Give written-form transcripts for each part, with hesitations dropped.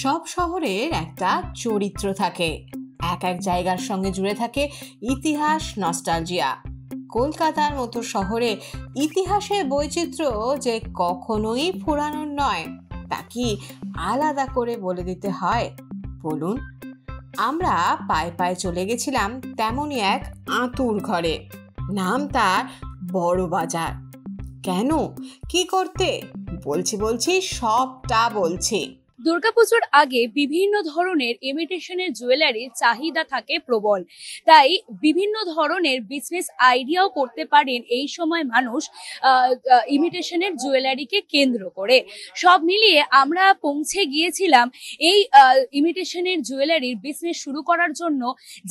সব শহরের একটা চরিত্র থাকে, এক এক জায়গার সঙ্গে জুড়ে থাকে ইতিহাস, নস্টালজিয়া। কলকাতার মতো শহরে ইতিহাসের বৈচিত্র্য যে কখনোই ফুরানোর নয়, তা কি আলাদা করে বলে দিতে হয়? বলুন। আমরা পায়ে পায়ে চলে গেছিলাম তেমনই এক আঁতুড় ঘরে। নাম তার বড় বাজার। কেন, কি করতে? বলছি সবটা বলছি। দুর্গাপুজোর আগে বিভিন্ন ধরনের ইমিটেশনের জুয়েলারির চাহিদা থাকে প্রবল, তাই বিভিন্ন ধরনের বিজনেস আইডিয়াও করতে পারেন এই সময় মানুষ ইমিটেশনের জুয়েলারিকে কেন্দ্র করে। সব মিলিয়ে আমরা পৌঁছে গিয়েছিলাম এই ইমিটেশনের জুয়েলারির বিজনেস শুরু করার জন্য,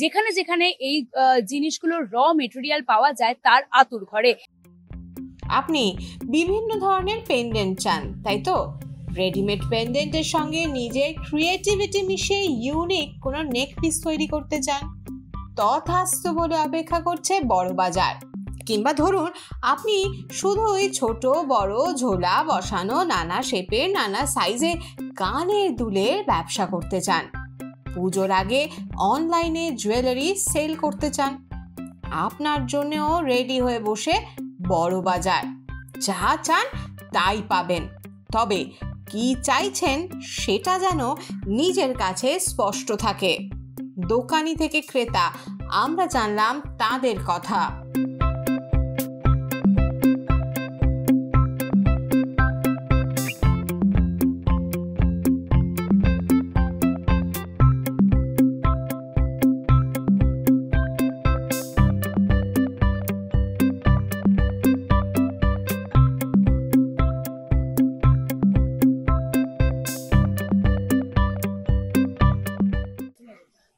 যেখানে যেখানে এই জিনিসগুলোর র মেটেরিয়াল পাওয়া যায় তার আতুর ঘরে। আপনি বিভিন্ন ধরনের পেন্ডেন্ট চান, তাই তো? রেডিমেড পেন্ডেন্টের সঙ্গে নিজের ক্রিয়েটিভিটি মিশিয়ে ইউনিক কোনো নেক পিস তৈরি করতে চান, তথাস্তু বলে অপেক্ষা করছে বড় বাজার। কিংবা ধরুন আপনি শুধুই ছোট বড় ঝোলা বসানো নানা শেপের নানা সাইজে কানের দুলের ব্যবসা করতে চান, পুজোর আগে অনলাইনে জুয়েলারি সেল করতে চান, আপনার জন্যও রেডি হয়ে বসে বড় বাজার। যা চান তাই পাবেন, তবে কি চাইছেন সেটা যেন নিজের কাছে স্পষ্ট থাকে। দোকানি থেকে ক্রেতা, আমরা জানলাম তাদের কথা।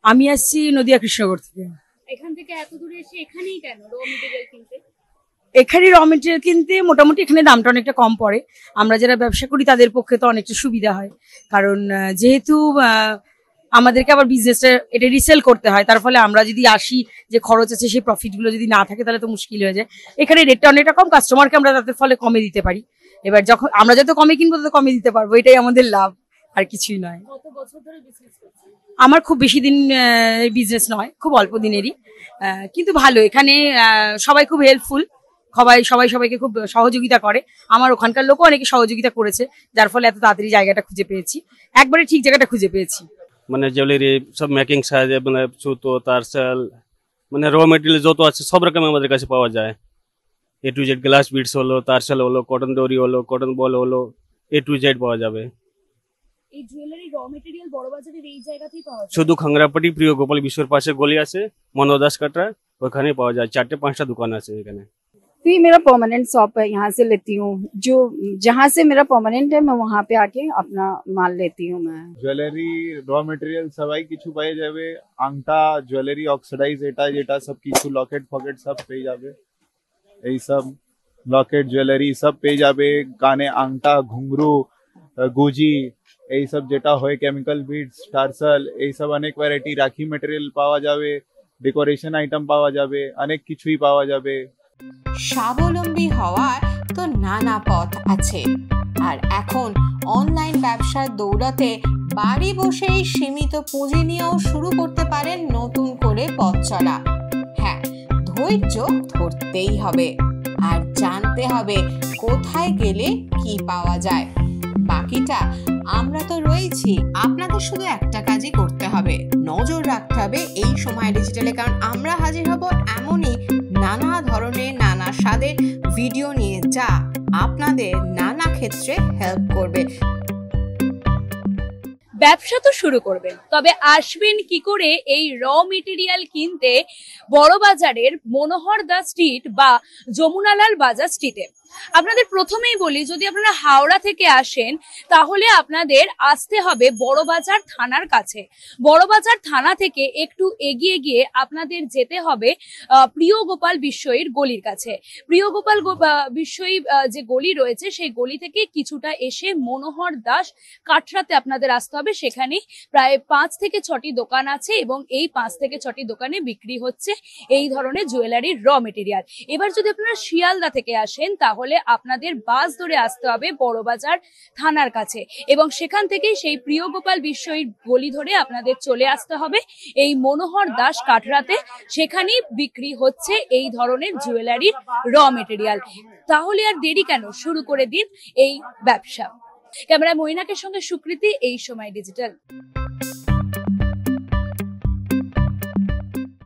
আমি আসছি নদিয়া কৃষ্ণনগর থেকে। এখান থেকে এত দূরে এসে এখানেই কেন র মেটেরিয়াল কিনতে? এখানে র মেটেরিয়াল কিনতে মোটামুটি এখানে দামটা অনেকটা কম পড়ে। আমরা যারা ব্যবসা করি তাদের পক্ষে তো অনেকটা সুবিধা হয়, কারণ যেহেতু আমাদেরকে আবার বিজনেসটা এটা রিসেল করতে হয়, তার ফলে আমরা যদি আসি যে খরচ আছে সেই প্রফিটগুলো যদি না থাকে তাহলে তো মুশকিল হয়ে যায়। এখানে রেটটা অনেকটা কম, কাস্টমারকে আমরা তাদের ফলে কমে দিতে পারি। এবার যখন আমরা যত কমে কিনবো তত কমে দিতে পারবো, এটাই আমাদের লাভ, আর কিছুই নয়। কত বছর ধরে বিজনেস করছেন? আমার খুব বেশি দিন বিজনেস নয়, খুব অল্প দিনেরই, কিন্তু ভালো। এখানে সবাই খুব হেল্পফুল, সবাই সবাইকে খুব সহযোগিতা করে। আমার ওখানকার লোকও অনেকে সহযোগিতা করেছে, যার ফলে এত তাড়াতাড়ি জায়গাটা খুঁজে পেয়েছি, একবারে ঠিক জায়গাটা খুঁজে পেয়েছি। মানে জুয়েলারি সব মেকিং সাইজ, মানে সুতো, তারসেল, মানে র মেটেরিয়াল যত আছে সব রকম আমাদের কাছে পাওয়া যায়। এ টু জেড গ্লাস বিডস হলো, তারসেল হলো, কটন দড়ি হলো, কটন বল হলো, এ টু জেড পাওয়া যাবে। এই জুয়েলারি র মেটেরিয়াল বড় বাজারের এই জায়গাতেই পাওয়া যায়? শুধু খাংরাপাটি প্রিয় গোপাল বিশ্বর পাশে গলি আছে মনোদাস কাটরা, ওখানে পাওয়া যায়। 4-5টা দোকান আছে এখানে। तो ये मेरा परमानेंट शॉप है, यहाँ से लेती हूँ। जो जहाँ से मेरा परमानेंट है मैं वहाँ पे आके अपना माल लेती हूँ। मैं জুয়েলারি র মেটেরিয়াল সবাই কিছু পেয়ে যাবে। আংটা, জুয়েলারি, অক্সিডাইজ, এটা যেটা সব কিছু, লকেট ফকেট সব পেয়ে যাবে। এই সব লকেট জুয়েলারি সব পেয়ে যাবে। কানে আংটা, ঘুংরু, গুজি, এই সব যেটা হয়, কেমিক্যাল বিডস, টার্সেল, এই সব অনেক ভ্যারাইটি। রাখি মেটেরিয়াল পাওয়া যাবে, ডেকোরেশন আইটেম পাওয়া যাবে, অনেক কিছুই পাওয়া যাবে। স্বাবলম্বী হওয়ার তো নানা পথ আছে, আর এখন অনলাইন ব্যবসার দৌলতে বাড়ি বসেই সীমিত পুঁজি নিয়েও শুরু করতে পারেন নতুন করে পথ চলা। হ্যাঁ, ধৈর্য ধরতেই হবে, আর জানতে হবে কোথায় গেলে কি পাওয়া যায়। বাকিটা আমরা তো রয়েছি, আপনাদের শুধু একটা কাজই করতে হবে, নজর রাখতে হবে এই সময় ডিজিটালে, কারণ আমরা হাজির হব এমনই নানা ধরনের নানা স্বাদের ভিডিও নিয়ে, যা আপনাদের নানা ক্ষেত্রে হেল্প করবে। ব্যবসা তো শুরু করবেন, তবে আসবেন কি করে এই র মেটেরিয়াল কিনতে বড় বাজারের মনোহর দাস স্ট্রিট বা যমুনালাল বাজার স্ট্রিটে? আপনাদের প্রথমেই বলি, যদি আপনারা হাওড়া থেকে আসেন তাহলে আপনাদের আসতে হবে বড়বাজার থানার কাছে। বড়বাজার থানা থেকে একটু এগিয়ে গিয়ে আপনাদের যেতে হবে প্রিয় গোপাল বিশ্বইর গলির কাছে। প্রিয় গোপাল বিশ্বই যে গলি রয়েছে সেই গলি থেকে কিছুটা এসে মনোহর দাস কাটরাতে আপনাদের আসতে হবে। সেখানে প্রায় 5 থেকে 6টি দোকান আছে এবং এই 5 থেকে 6টি দোকানে বিক্রি হচ্ছে এই ধরনের জুয়েলারির র মেটেরিয়াল। এবার যদি আপনারা শিয়ালদা থেকে আসেন তাহলে তাহলে আপনাদের বাস ধরে আসতে হবে বড়বাজার থানার কাছে, এবং সেখান থেকেই সেই প্রিয় গোপাল বিশ্বজিৎ গলি ধরে আপনাদের চলে আসতে হবে এই মনোহর দাস কাঠরাতে। সেখানেই বিক্রি হচ্ছে এই ধরনের জুয়েলারির র মেটেরিয়াল। তাহলে আর দেরি কেন, শুরু করে দিন এই ব্যবসা। ক্যামেরা মৈনাকের সঙ্গে সুকৃতি, এই সময় ডিজিটাল।